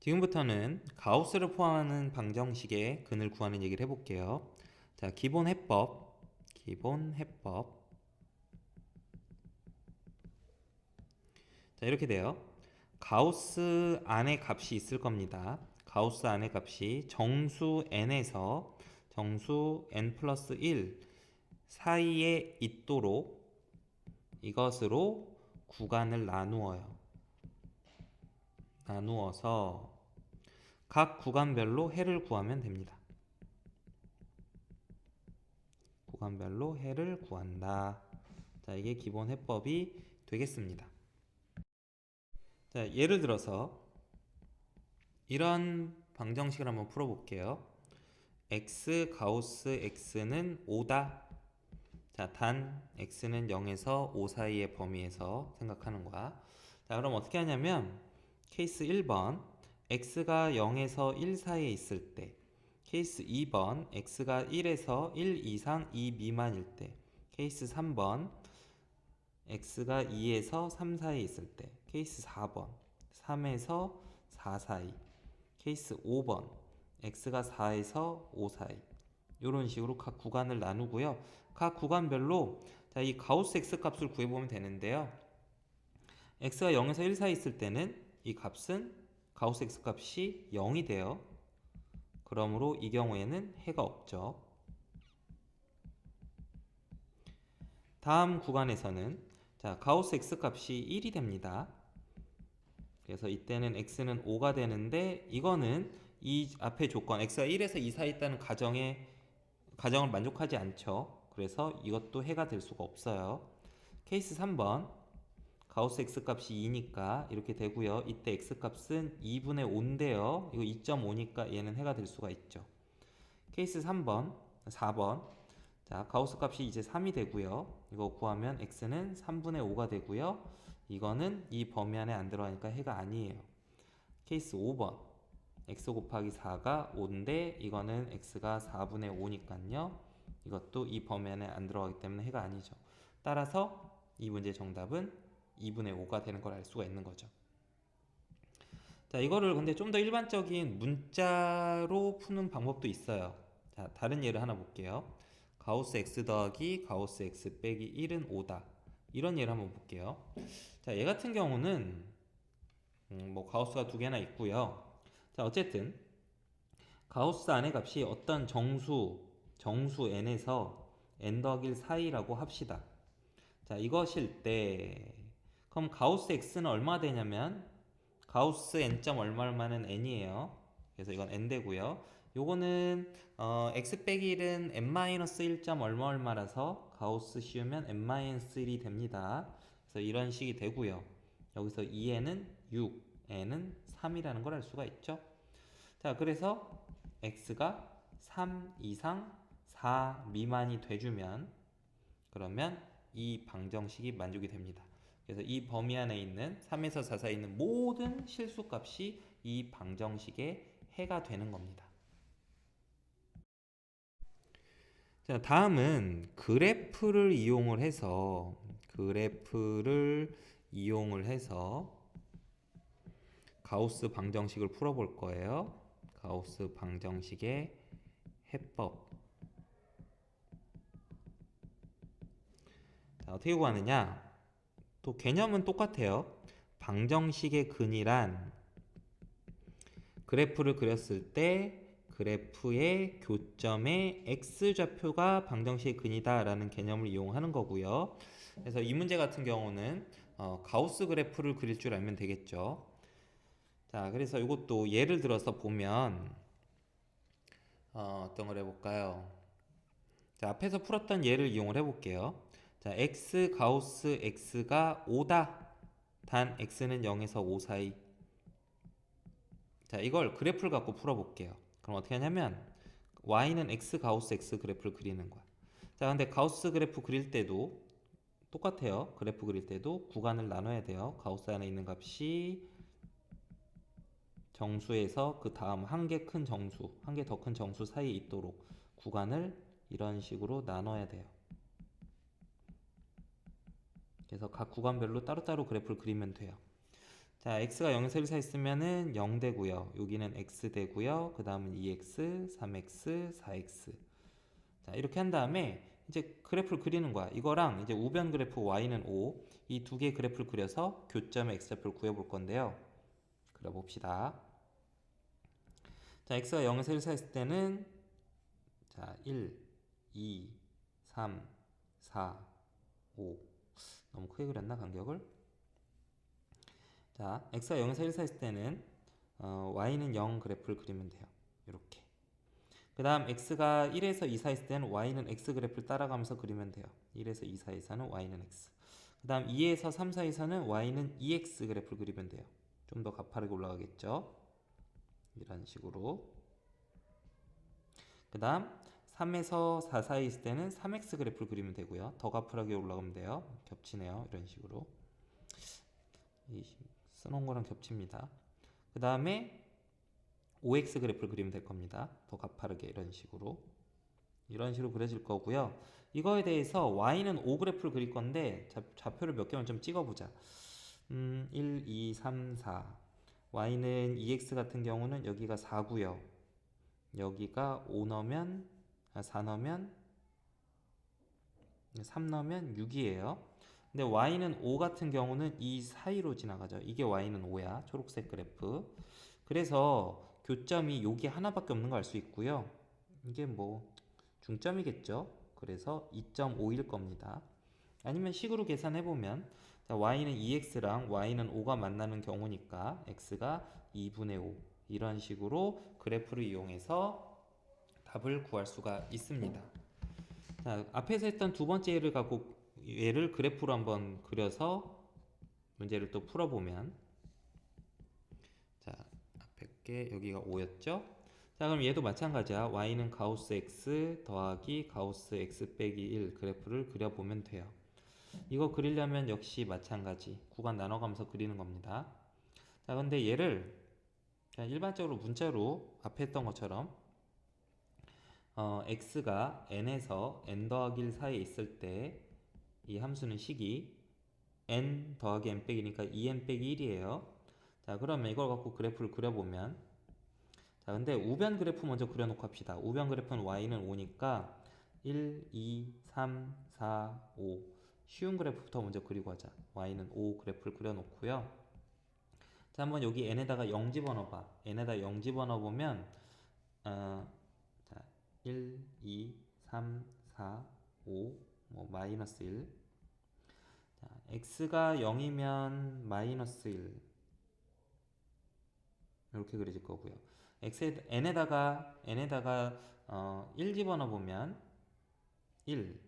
지금부터는 가우스를 포함하는 방정식의 근을 구하는 얘기를 해볼게요. 자, 기본 해법. 자, 이렇게 돼요. 가우스 안에 값이 있을 겁니다. 가우스 안에 값이 정수 n 플러스 1 사이에 있도록 이것으로 구간을 나누어서 각 구간별로 해를 구하면 됩니다. 구간별로 해를 구한다. 자, 이게 기본 해법이 되겠습니다. 자, 예를 들어서 이런 방정식을 한번 풀어볼게요. x 가우스 x는 5다. 자, 단 x는 0에서 5 사이의 범위에서 생각하는 거야. 자, 그럼 어떻게 하냐면 케이스 1번 x가 0에서 1 사이에 있을 때, 케이스 2번 x가 1에서 1 이상 2 미만일 때, 케이스 3번 x가 2에서 3 사이에 있을 때, 케이스 4번 3에서 4 사이, 케이스 5번 x가 4에서 5 사이. 이런 식으로 각 구간을 나누고요. 각 구간별로 자, 이 가우스 x 값을 구해보면 되는데요. x가 0에서 1 사이 있을 때는 이 값은 가우스 x 값이 0이 돼요. 그러므로 이 경우에는 해가 없죠. 다음 구간에서는 자, 가우스 x 값이 1이 됩니다. 그래서 이때는 x는 5가 되는데 이거는 이 앞에 조건 x가 1에서 2 사이 있다는 가정을 만족하지 않죠. 그래서 이것도 해가 될 수가 없어요. 케이스 3번 가우스 x 값이 2니까 이렇게 되고요. 이때 x 값은 2분의 5인데요. 이거 2.5니까 얘는 해가 될 수가 있죠. 케이스 4번 자, 가우스 값이 이제 3이 되고요. 이거 구하면 x는 3분의 5가 되고요. 이거는 이 범위 안에 안 들어가니까 해가 아니에요. 케이스 5번 x 곱하기 4가 5인데 이거는 x가 4분의 5니까요. 이것도 이 범위 안에 안 들어가기 때문에 해가 아니죠. 따라서 이 문제의 정답은 2분의 5가 되는 걸 알 수가 있는 거죠. 자, 이거를 근데 좀 더 일반적인 문자로 푸는 방법도 있어요. 자, 다른 예를 하나 볼게요. 가우스 x 더하기 가우스 x 빼기 1은 5다. 이런 예를 한번 볼게요. 자, 얘 같은 경우는 뭐 가우스가 두 개나 있고요. 자, 어쨌든 가우스 안의 값이 어떤 정수 n에서 n 더하기 1 사이라고 합시다. 자, 이것일 때 그럼 가우스 x는 얼마 되냐면 가우스 n 점 얼마는 n이에요. 그래서 이건 n 되고요. 요거는 x 빼기 1은 n 마이너스 1 점 얼마라서 가우스 씌우면 n 마이너스 1이 됩니다. 그래서 이런 식이 되고요. 여기서 2n은 6, n은 3이라는 걸 알 수가 있죠. 자, 그래서 x가 3 이상 4 미만이 돼주면 그러면 이 방정식이 만족이 됩니다. 그래서 이 범위 안에 있는 3에서 4 사이에 있는 모든 실수값이 이 방정식의 해가 되는 겁니다. 자, 다음은 그래프를 이용을 해서 가우스 방정식을 풀어볼 거예요. 가우스 방정식의 해법. 자, 어떻게 구하느냐? 또 개념은 똑같아요. 방정식의 근이란 그래프를 그렸을 때 그래프의 교점의 x좌표가 방정식의 근이다 라는 개념을 이용하는 거고요. 그래서 이 문제 같은 경우는 가우스 그래프를 그릴 줄 알면 되겠죠. 자, 그래서 이것도 예를 들어서 보면 어떤 걸 해볼까요? 자, 앞에서 풀었던 예를 이용을 해볼게요. 자, x 가우스 x가 5다. 단 x는 0에서 5 사이. 자, 이걸 그래프를 갖고 풀어볼게요. 그럼 어떻게 하냐면 y는 x 가우스 x 그래프를 그리는 거야. 자, 근데 가우스 그래프 그릴 때도 똑같아요. 그래프 그릴 때도 구간을 나눠야 돼요. 가우스 안에 있는 값이 정수에서 그 다음 한 개 더 큰 정수 사이에 있도록 구간을 이런 식으로 나눠야 돼요. 그래서 각 구간별로 따로따로 그래프를 그리면 돼요. 자, x가 0에서 1 사이 있으면은 0 되고요. 여기는 x 되고요. 그 다음은 2x, 3x, 4x. 자, 이렇게 한 다음에 이제 그래프를 그리는 거야. 이거랑 이제 우변 그래프 y는 5, 이 두 개의 그래프를 그려서 교점의 x좌표를 구해볼 건데요. 그려봅시다. 자, x가 0에서 1 사이 있을 때는 자, 1, 2, 3, 4, 5. 너무 크게 그렸나 간격을? 자, x가 0에서 1 사이 있을 때는 y는 0 그래프를 그리면 돼요. 이렇게. 그 다음 x가 1에서 2 사이 있을 때는 y는 x 그래프를 따라가면서 그리면 돼요. 1에서 2 사이에서는 y는 x. 그 다음 2에서 3 사이에서는 y는 2x 그래프를 그리면 돼요. 좀 더 가파르게 올라가겠죠. 이런 식으로. 그 다음 3에서 4 사이 있을 때는 3x 그래프를 그리면 되고요. 더 가파르게 올라가면 돼요. 겹치네요. 이런 식으로. 써놓은 거랑 겹칩니다. 그 다음에 5x 그래프를 그리면 될 겁니다. 더 가파르게 이런 식으로 그려질 거고요. 이거에 대해서 y는 5 그래프를 그릴 건데 좌표를 몇 개만 좀 찍어보자. 1, 2, 3, 4. y는 2x 같은 경우는 여기가 4고요. 여기가 5 넣으면 4 넣으면 3 넣으면 6이에요. 근데 y는 5 같은 경우는 이 사이로 지나가죠. 이게 y는 5야. 초록색 그래프. 그래서 교점이 여기 하나밖에 없는 거 알 수 있고요. 이게 뭐 중점이겠죠. 그래서 2.5일 겁니다. 아니면 식으로 계산해 보면 y는 2x랑 y는 5가 만나는 경우니까 x가 2분의 5 이런 식으로 그래프를 이용해서 답을 구할 수가 있습니다. 자, 앞에서 했던 두 번째 예를 갖고 얘를 그래프로 한번 그려서 문제를 또 풀어보면 자, 앞에 게 여기가 5였죠? 자, 그럼 얘도 마찬가지야. y는 가우스 x 더하기 가우스 x 빼기 1 그래프를 그려보면 돼요. 이거 그리려면 역시 마찬가지 구간 나눠가면서 그리는 겁니다. 자, 근데 얘를 일반적으로 문자로 앞에 했던 것처럼 x가 n에서 n 더하기 1 사이에 있을 때 이 함수는 식이 n 더하기 n 빼기니까 2n 빼기 1이에요. 자, 그러면 이걸 갖고 그래프를 그려보면 자, 근데 우변 그래프 먼저 그려놓고 합시다. 우변 그래프는 y는 5니까 1, 2, 3, 4, 5 쉬운 그래프부터 먼저 그리고 하자. y는 5 그래프를 그려놓고요. 자, 한번 여기 n에다가 0 집어넣어봐. n에다 0 집어넣어보면 자, 1, 2, 3, 4, 5 마이너스 1 자, x가 0이면 마이너스 1 이렇게 그려질 거고요. n에다가 1 집어넣어 보면 1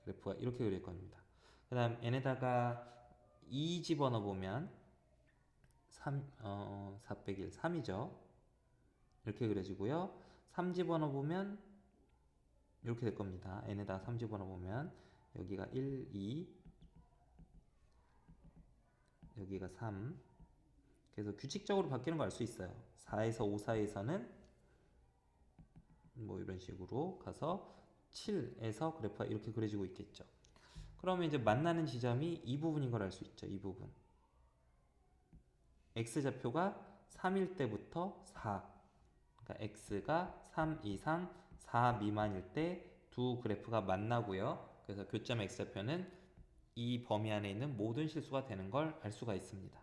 그래프가 이렇게 그릴 겁니다. 그 다음 n에다가 2 집어넣어 보면 4 빼기 1 3이죠. 이렇게 그려지고요. 3 집어넣어 보면 이렇게 될 겁니다. n에다가 3 집어넣어 보면 여기가 1, 2 여기가 3 그래서 규칙적으로 바뀌는 거 알 수 있어요. 4에서 5 사이에서는 뭐 이런 식으로 가서 7에서 그래프가 이렇게 그려지고 있겠죠. 그러면 이제 만나는 지점이 이 부분인 걸 알 수 있죠. 이 부분. x좌표가 3일 때부터 4. 그러니까 x가 3 이상 4 미만일 때 두 그래프가 만나고요. 그래서 교점 x좌표는 이 범위 안에 있는 모든 실수가 되는 걸 알 수가 있습니다.